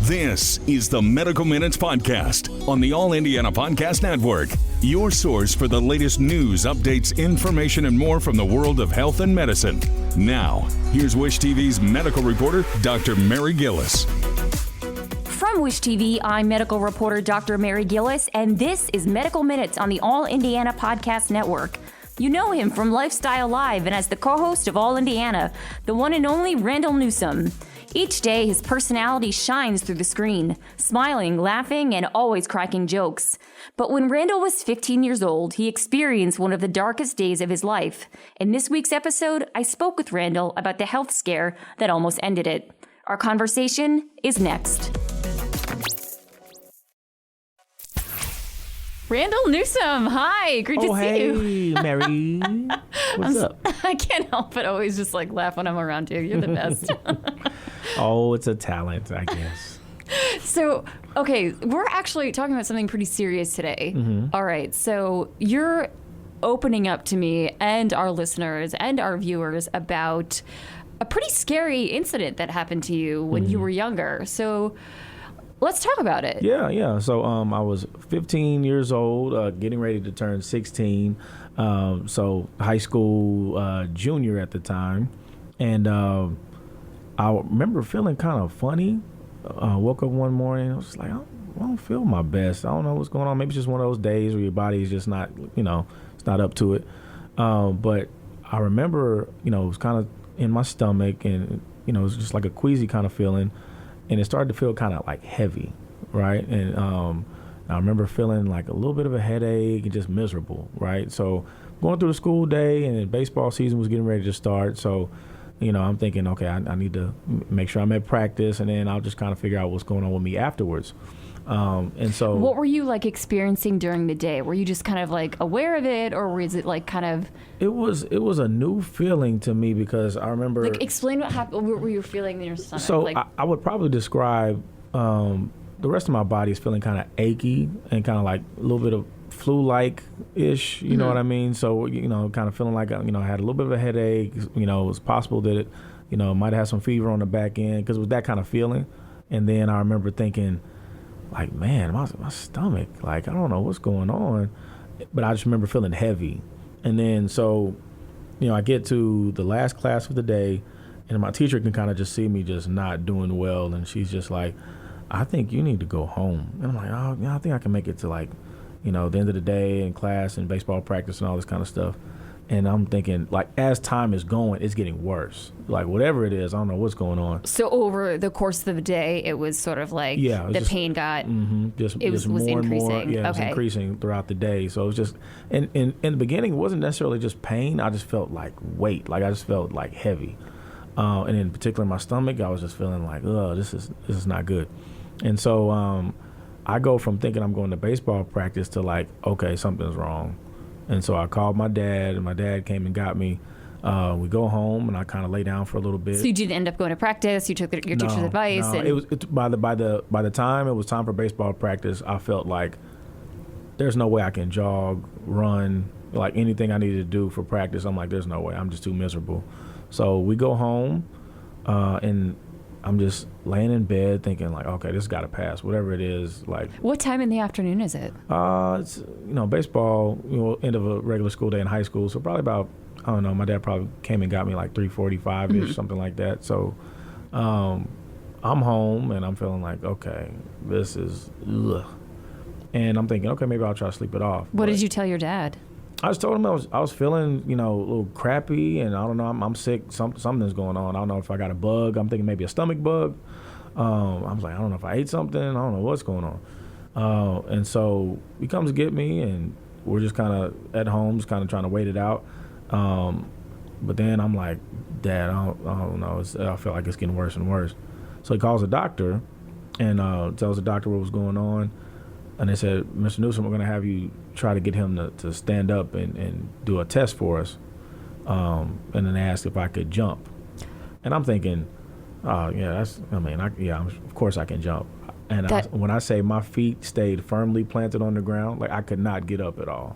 This is the Medical Minutes Podcast on the All Indiana Podcast Network. Your source for the latest news, updates, information, and more from the world of health and medicine. Now, here's Wish TV's medical reporter, Dr. Mary Gillis. From Wish TV, I'm medical reporter Dr. Mary Gillis, and this is Medical Minutes on the All Indiana Podcast Network. You know him from Life.Style.Live and as the co-host of All Indiana, the one and only Randall Newsome. Each day, his personality shines through the screen, smiling, laughing, and always cracking jokes. But when Randall was 15 years old, he experienced one of the darkest days of his life. In this week's episode, I spoke with Randall about the health scare that almost ended it. Our conversation is next. Randall Newsome, hi, great to see you. Hey, Mary. What's up? I can't help but always just laugh when I'm around you. You're the best. Oh, it's a talent, I guess. So, okay, we're actually talking about something pretty serious today. Mm-hmm. All right, so you're opening up to me and our listeners and our viewers about a pretty scary incident that happened to you when you were younger. So let's talk about it. Yeah. So I was 15 years old, getting ready to turn 16. So high school junior at the time. And I remember feeling kind of funny. Woke up one morning, I was like, I don't feel my best. I don't know what's going on. Maybe it's just one of those days where your body is just not, it's not up to it. But I remember, it was kind of in my stomach and, it was just like a queasy kind of feeling. And it started to feel kind of like heavy, right? And I remember feeling like a little bit of a headache and just miserable, right? So going through the school day and baseball season was getting ready to start. So, I'm thinking, okay, I need to make sure I'm at practice, and then I'll just kind of figure out what's going on with me afterwards. And so, what were you experiencing during the day? Were you just kind of aware of it, or was it kind of? It was a new feeling to me because I remember. Explain what happened. What were you feeling in your stomach? So I would probably describe the rest of my body is feeling kind of achy and kind of like a little bit of flu-like-ish, you know what I mean? So, kind of feeling like, I had a little bit of a headache. It was possible that it, might have had some fever on the back end because it was that kind of feeling. And then I remember thinking, man, my stomach, I don't know what's going on. But I just remember feeling heavy. And then so, I get to the last class of the day, and my teacher can kind of just see me just not doing well. And she's just like, I think you need to go home. And I'm like, oh, I think I can make it to the end of the day and class and baseball practice and all this kind of stuff. And I'm thinking, as time is going, it's getting worse. Whatever it is, I don't know what's going on. So over the course of the day, it was sort of the pain got, it was more increasing. And more. Yeah, it was increasing throughout the day. So it was just, in the beginning, it wasn't necessarily just pain. I just felt like weight. I just felt heavy. And in particular, my stomach, I was just feeling this is not good. And so, I go from thinking I'm going to baseball practice to okay, something's wrong. And so I called my dad, and my dad came and got me. We go home, and I kind of lay down for a little bit. So you didn't end up going to practice? You took your teacher's advice? No, by the time it was time for baseball practice, I felt like there's no way I can jog, run, anything I needed to do for practice. I'm like, there's no way. I'm just too miserable. So we go home, and I'm just laying in bed thinking okay, this got to pass, whatever it is. What time in the afternoon is it? It's, baseball, end of a regular school day in high school. So probably about, I don't know, my dad probably came and got me 3:45-ish, something like that. So I'm home and I'm feeling okay, this is, ugh. And I'm thinking, okay, maybe I'll try to sleep it off. What did you tell your dad? I just told him I was feeling, a little crappy, and I don't know, I'm sick. Something's going on. I don't know if I got a bug. I'm thinking maybe a stomach bug. I was like, I don't know if I ate something. I don't know what's going on. And so he comes to get me, and we're just kind of at home, just kind of trying to wait it out. But then I'm like, Dad, I don't know. I feel like it's getting worse and worse. So he calls a doctor and tells the doctor what was going on. And they said, Mr. Newsome, we're going to have you try to get him to stand up and do a test for us. And then they asked if I could jump. And I'm thinking, of course I can jump. And when I say my feet stayed firmly planted on the ground, I could not get up at all.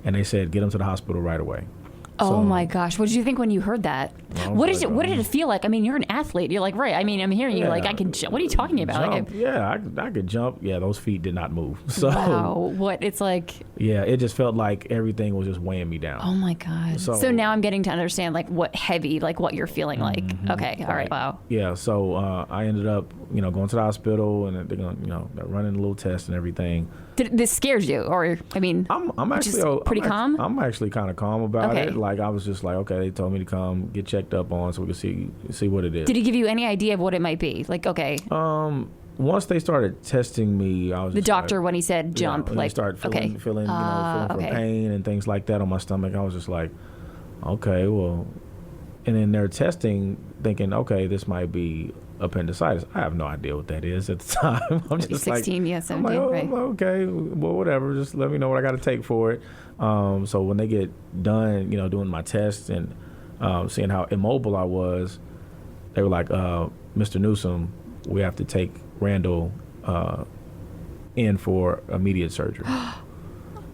And they said, get him to the hospital right away. Oh my gosh! What did you think when you heard that? What did it feel like? I mean, you're an athlete. You're like, right? I mean, I'm hearing you like I can. What are you talking about? Jump. I could jump. Yeah, those feet did not move. So wow, what it's like. Yeah, it just felt like everything was just weighing me down. Oh my god! So now I'm getting to understand like what you're feeling like. Okay, all right, wow. Yeah, so I ended up going to the hospital, and they're going they're running a little test and everything. This scares you, or I mean, I'm actually pretty calm. I'm actually kind of calm about it. Like I was just like, okay, they told me to come get checked up on so we could see what it is. Did he give you any idea of what it might be? Like, okay. Once they started testing me, I was the doctor when he said jump, like they started feeling for pain and things like that on my stomach. I was just like, okay, well, and then they're testing, thinking, okay, this might be appendicitis. I have no idea what that is at the time. I'm just 16, like, yeah, 17, right? Okay, well, whatever. Just let me know what I got to take for it. So when they get done, doing my tests and seeing how immobile I was, they were like, Mr. Newsome, we have to take Randall in for immediate surgery.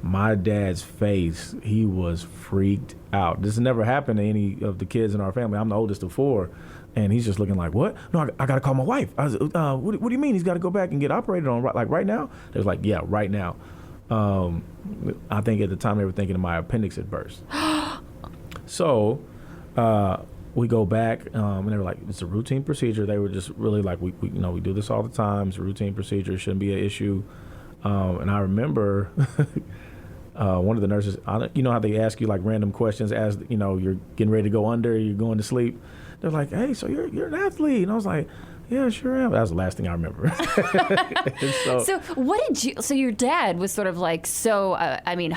My dad's face, he was freaked out. This never happened to any of the kids in our family. I'm the oldest of 4. And he's just looking like, what? No, I got to call my wife. I was, what do you mean he's got to go back and get operated on, like right now? They was like, yeah, right now. I think at the time they were thinking my appendix had burst. So we go back, and they were like, it's a routine procedure. They were just really like, we do this all the time. It's a routine procedure. It shouldn't be an issue. And I remember one of the nurses, you know how they ask you like random questions as you're getting ready to go under, you're going to sleep. They're like, hey, so you're an athlete. And I was like, yeah, sure am. That was the last thing I remember. So what did you, so your dad was sort of like, I mean,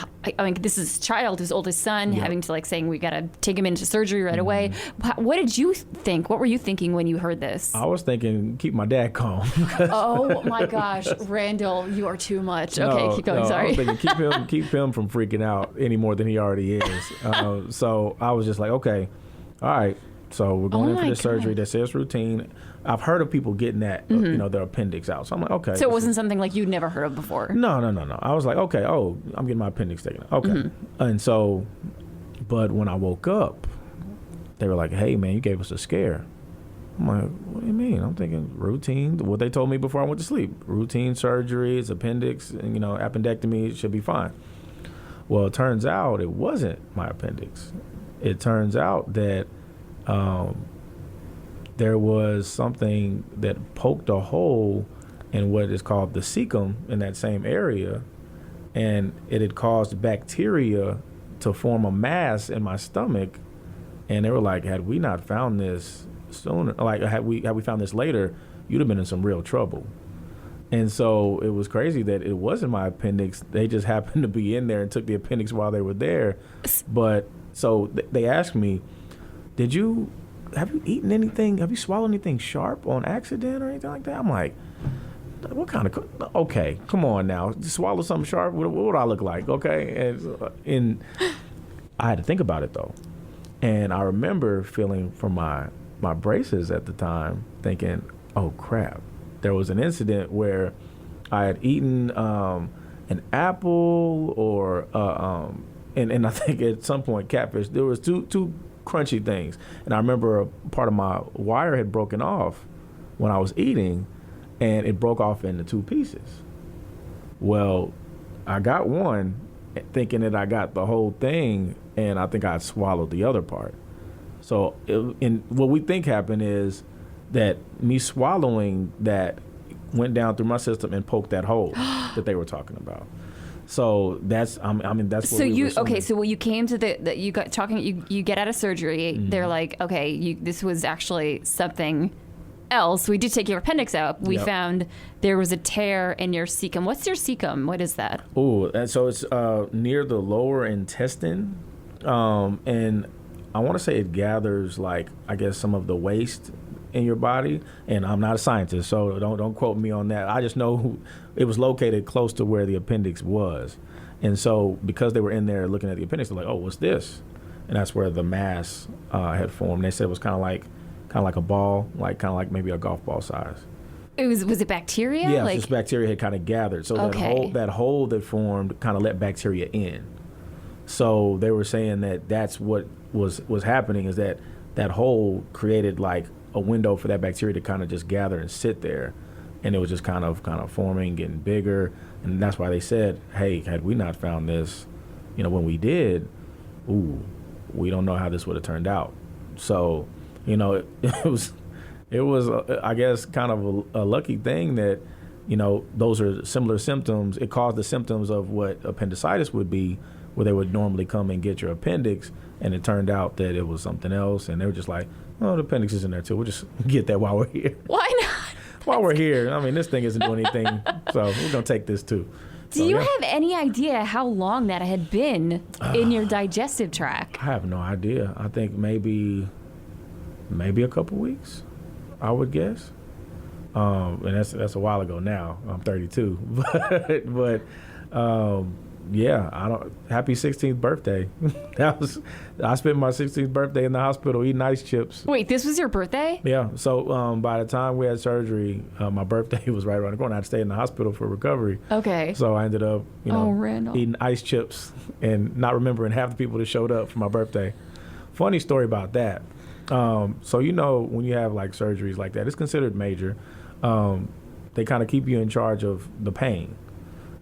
this is his child, his oldest son, having to like saying, we got to take him into surgery right away. What did you think? What were you thinking when you heard this? I was thinking, keep my dad calm. Oh my gosh, Randall, you are too much. Okay, keep going, sorry. I was thinking, keep him from freaking out any more than he already is. So I was just like, okay, all right. So we're going in for this surgery that says routine. I've heard of people getting that, their appendix out. So I'm like, okay. So it wasn't something like you'd never heard of before? No. I was like, okay, I'm getting my appendix taken out. Okay. And so, but when I woke up, they were like, hey, man, you gave us a scare. I'm like, what do you mean? I'm thinking routine. What they told me before I went to sleep. Routine surgery, it's appendix, and, appendectomy, it should be fine. Well, it turns out it wasn't my appendix. It turns out that there was something that poked a hole in what is called the cecum in that same area, and it had caused bacteria to form a mass in my stomach. And they were like, had we not found this sooner, like had we found this later, you'd have been in some real trouble. And so it was crazy that it wasn't my appendix. They just happened to be in there and took the appendix while they were there. But so they asked me, have you eaten anything? Have you swallowed anything sharp on accident or anything like that? I'm like, what kind of, okay, come on now. Just swallow something sharp? What would I look like? Okay. And I had to think about it though. And I remember feeling from my braces at the time thinking, oh crap. There was an incident where I had eaten an apple or, and I think at some point catfish. There was two crunchy things, and I remember a part of my wire had broken off when I was eating, and it broke off into 2 pieces. Well, I got one thinking that I got the whole thing, and I think I swallowed the other part. So what we think happened is that me swallowing that went down through my system and poked that hole that they were talking about. So that's, that's what so we were assuming. Okay, so when you came to you got talking, you get out of surgery, they're like, okay, this was actually something else. We did take your appendix out. We found there was a tear in your cecum. What's your cecum? What is that? Oh, and so it's near the lower intestine, and I want to say it gathers some of the waste in your body, and I'm not a scientist, so don't quote me on that. I just know it was located close to where the appendix was, and so because they were in there looking at the appendix, they're like, "Oh, what's this?" And that's where the mass had formed. They said it was kind of like a ball, kind of like maybe a golf ball size. Was it bacteria? Yeah, just bacteria had kind of gathered. So that hole that formed kind of let bacteria in. So they were saying that's what was happening is that hole created like a window for that bacteria to kind of just gather and sit there, and it was just kind of forming, getting bigger, and that's why they said, hey, had we not found this, when we did, we don't know how this would have turned out. So, it was I guess kind of a lucky thing that, those are similar symptoms. It caused the symptoms of what appendicitis would be, where they would normally come and get your appendix, and it turned out that it was something else, and they were just like, oh, the appendix is in there too. We'll just get that while we're here. Why not? While we're here. I mean, this thing isn't doing anything, so we're going to take this too. Do you have any idea how long that had been in your digestive tract? I have no idea. I think maybe a couple weeks, I would guess. And that's a while ago now. I'm 32, but yeah, happy 16th birthday. I spent my 16th birthday in the hospital eating ice chips. Wait, this was your birthday? Yeah. So by the time we had surgery, my birthday was right around the corner. I had to stay in the hospital for recovery. Okay. So I ended up, Randall, eating ice chips and not remembering half the people that showed up for my birthday. Funny story about that. So when you have like surgeries like that, it's considered major. They kind of keep you in charge of the pain,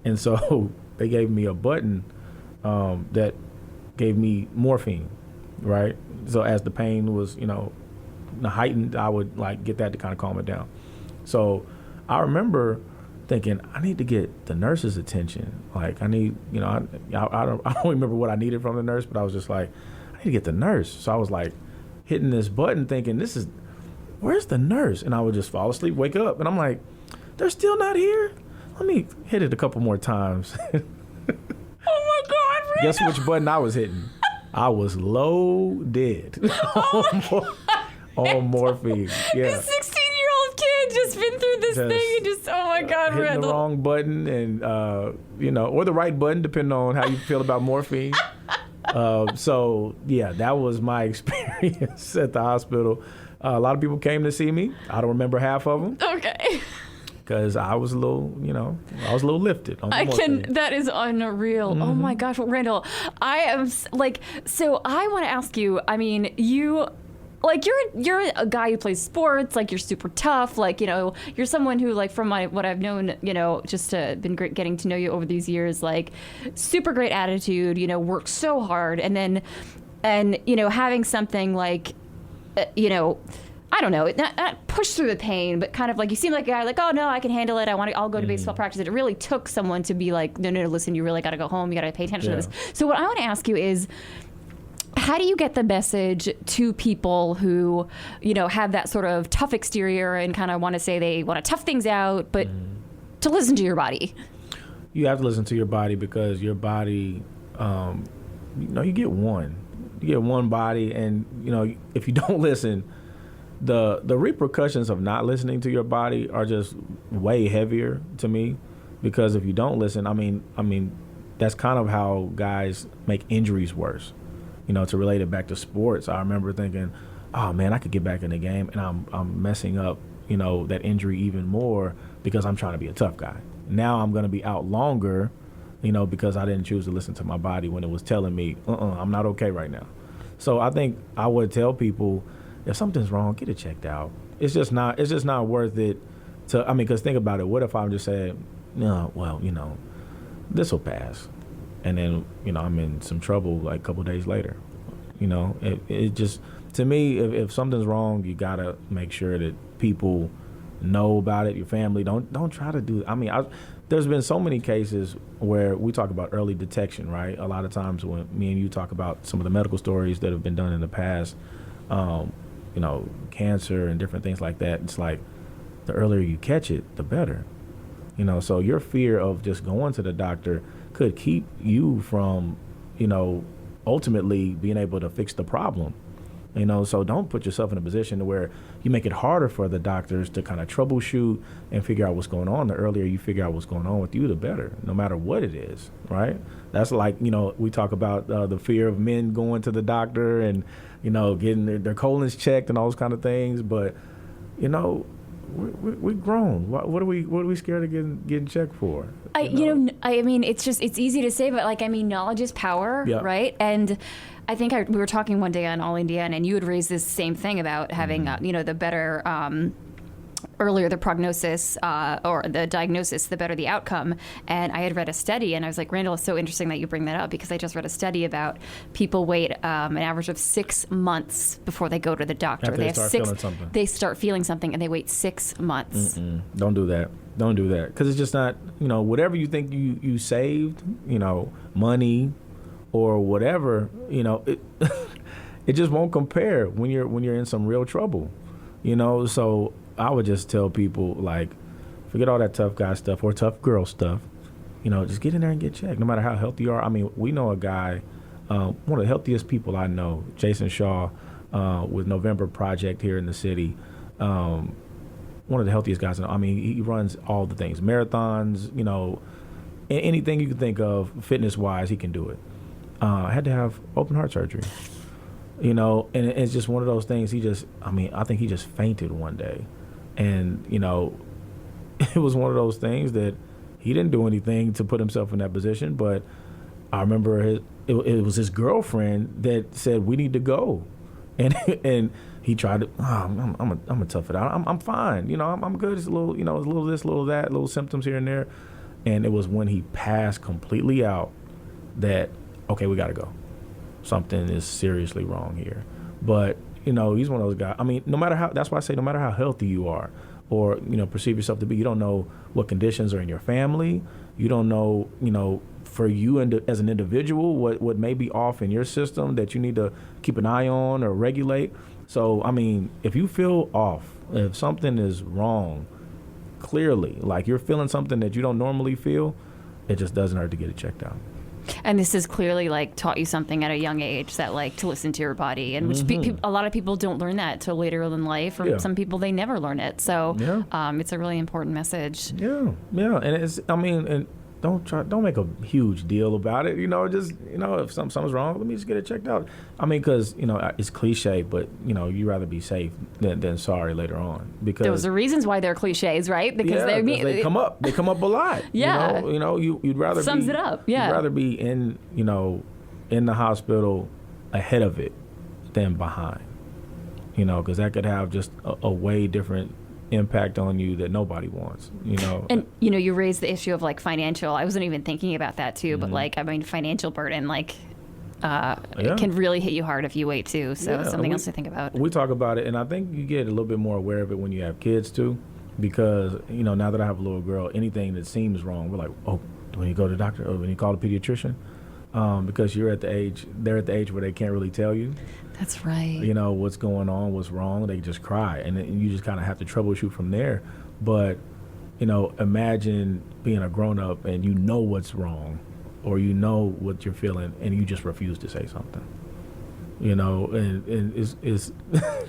and so they gave me a button that gave me morphine, right? So as the pain was, heightened, I would like get that to kind of calm it down. So I remember thinking, I need to get the nurse's attention. Like I need, I don't remember what I needed from the nurse, but I was just like, I need to get the nurse. So I was like hitting this button thinking, where's the nurse? And I would just fall asleep, wake up, and I'm like, they're still not here? Let me hit it a couple more times. Oh my God, Randall. Guess which button I was hitting? I was loaded on morphine. Yeah. This 16-year-old kid just been through this thing and just, oh my God, hitting Randall. the wrong button and, or the right button, depending on how you feel about morphine. So, yeah, that was my experience at the hospital. A lot of people came to see me. I don't remember half of them. Okay. Because I was a little, lifted. That is unreal. Mm-hmm. Oh my gosh, Randall, I am so I want to ask you, I mean, you're a guy who plays sports, like you're super tough, like, you're someone who, like, from what I've known, just been great getting to know you over these years, like super great attitude, work so hard. And having something like, I don't know, not push through the pain, but kind of like you seem like a guy like, oh no, I can handle it. I'll go to baseball practice. It really took someone to be like, no, listen, you really got to go home. You got to pay attention to this. So what I want to ask you is, how do you get the message to people who, have that sort of tough exterior and kind of want to say they want to tough things out, but to listen to your body? You have to listen to your body because your body, you get one. You get one body, and, if you don't listen, the repercussions of not listening to your body are just way heavier to me, because if you don't listen, I mean, that's kind of how guys make injuries worse. To relate it back to sports, I remember thinking, oh man, I could get back in the game, and I'm messing up, that injury even more because I'm trying to be a tough guy. Now I'm going to be out longer, because I didn't choose to listen to my body when it was telling me, I'm not okay right now. So I think I would tell people, if something's wrong, get it checked out. It's just not worth it because think about it. What if I'm just saying, no, well, this will pass. And then, I'm in some trouble like a couple days later. It just, to me, if something's wrong, you got to make sure that people know about it, your family. Don't try to do it. There's been so many cases where we talk about early detection, right? A lot of times when me and you talk about some of the medical stories that have been done in the past, cancer and different things like that, it's like the earlier you catch it, the better. So your fear of just going to the doctor could keep you from, ultimately being able to fix the problem. So don't put yourself in a position to where you make it harder for the doctors to kind of troubleshoot and figure out what's going on. The earlier you figure out what's going on with you, the better, no matter what it is, right? That's like, we talk about the fear of men going to the doctor and, getting their colons checked and all those kind of things. But, we're grown. What are we scared of getting checked for? It's easy to say, but knowledge is power, yeah. right? And I think we were talking one day on All Indiana, and you had raised this same thing about having, the better, earlier the prognosis or the diagnosis, the better the outcome. And I had read a study, and I was like, Randall, it's so interesting that you bring that up, because I just read a study about people wait an average of 6 months before they go to the doctor. After they start feeling something, and they wait 6 months. Don't do that. Don't do that, because it's just not, whatever you think you saved, money or whatever, it it just won't compare when you're in some real trouble, So I would just tell people, like, forget all that tough guy stuff or tough girl stuff. Just get in there and get checked, no matter how healthy you are. I mean, we know a guy, one of the healthiest people I know, Jason Shaw, with November Project here in the city. One of the healthiest guys I know. I mean, he runs all the things, marathons, anything you can think of fitness-wise, he can do it. I had to have open heart surgery, and it's just one of those things. I think he just fainted one day. And, it was one of those things that he didn't do anything to put himself in that position. But I remember it was his girlfriend that said, we need to go. And he tried to, I'm a tough it out. I'm fine. I'm good. It's a little, it's a little this, a little that, little symptoms here and there. And it was when he passed completely out that, okay, we got to go. Something is seriously wrong here. But, he's one of those guys. I mean, that's why I say no matter how healthy you are or, perceive yourself to be, you don't know what conditions are in your family. You don't know, for you as an individual, what may be off in your system that you need to keep an eye on or regulate. So, I mean, if you feel off, if something is wrong, clearly, like you're feeling something that you don't normally feel, it just doesn't hurt to get it checked out. And this has clearly taught you something at a young age, that to listen to your body, and which a lot of people don't learn that till later in life, or some people they never learn it. So it's a really important message. Yeah, and don't make a huge deal about it. If something's wrong, let me just get it checked out. I mean, because it's cliche, but you rather be safe than sorry later on. Because those are reasons why they're cliches, right? Because they come up a lot. Yeah, you'd rather sums it up. Yeah, you'd rather be in the hospital ahead of it than behind. Because that could have just a way different impact on you that nobody wants, And you raised the issue of financial. I wasn't even thinking about that too, but financial burden it can really hit you hard if you wait too. So it's something else to think about. We talk about it, and I think you get a little bit more aware of it when you have kids too, because now that I have a little girl, anything that seems wrong, we're like, oh, when you go to the doctor, or when you call the pediatrician, because they're at the age where they can't really tell you. That's right. What's going on, what's wrong. They just cry, and you just kind of have to troubleshoot from there. But, imagine being a grown-up and you know what's wrong, or you know what you're feeling, and you just refuse to say something. And it's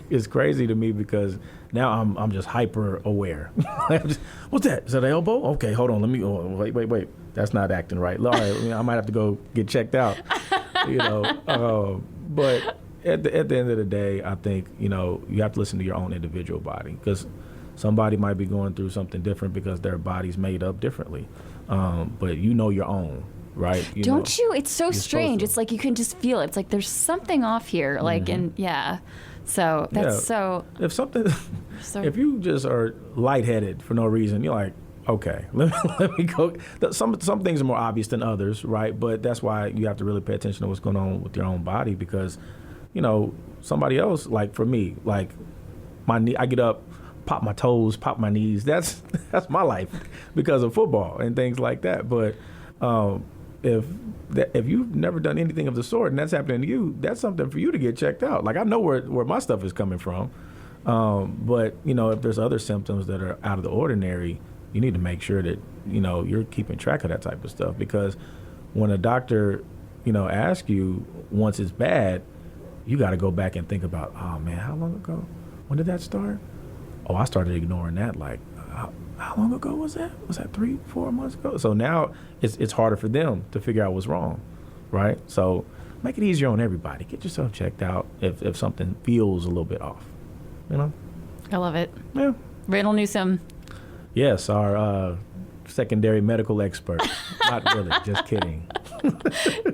it's crazy to me, because now I'm just hyper aware. What's that? Is that an elbow? Okay, hold on. Let me. Oh, wait. That's not acting right. All right, I might have to go get checked out. But at the end of the day, I think you have to listen to your own individual body, because somebody might be going through something different because their body's made up differently. But your own. Right. Don't you? It's so strange. It's like you can just feel it. It's like there's something off here. So that's so. If something, if you just are lightheaded for no reason, you're like, okay, let me go. Some things are more obvious than others, right? But that's why you have to really pay attention to what's going on with your own body, because, somebody else, like for me, like my knee, I get up, pop my toes, pop my knees. That's my life because of football and things like that. But if you've never done anything of the sort and that's happening to you, that's something for you to get checked out. Like, I know where my stuff is coming from. But, if there's other symptoms that are out of the ordinary, you need to make sure that, you're keeping track of that type of stuff. Because when a doctor, asks you once it's bad, you got to go back and think about, oh, man, how long ago? When did that start? Oh, I started ignoring that. Like, how long ago was that? Was that 3-4 months ago? So now it's harder for them to figure out what's wrong, right? So make it easier on everybody. Get yourself checked out if something feels a little bit off, I love it. Yeah. Randall Newsome. Yes, our secondary medical expert. Not really, just kidding.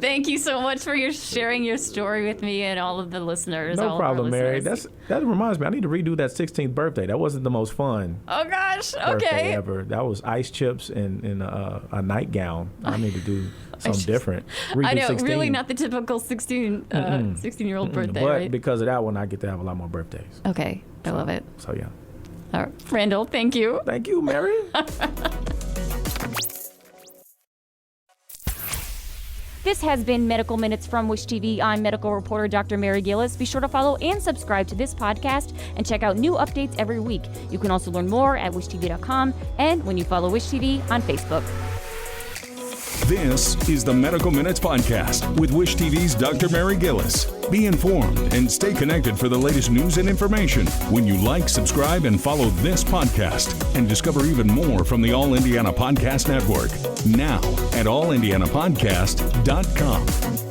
Thank you so much for sharing your story with me and all of the listeners. No problem, Mary. That reminds me, I need to redo that 16th birthday. That wasn't the most fun. Oh gosh. Birthday Okay. ever. That was ice chips and a nightgown. I need to do something different. Redo I know, 16. really not the typical 16-year-old birthday, But right? because of that one, I get to have a lot more birthdays. Okay, I love it. So yeah. All right. Randall, thank you. Thank you, Mary. This has been Medical Minutes from Wish TV. I'm medical reporter Dr. Mary Gillis. Be sure to follow and subscribe to this podcast and check out new updates every week. You can also learn more at wishtv.com and when you follow Wish TV on Facebook. This is the Medical Minutes Podcast with Wish TV's Dr. Mary Gillis. Be informed and stay connected for the latest news and information when you like, subscribe, and follow this podcast. And discover even more from the All Indiana Podcast Network. Now at allindianapodcast.com.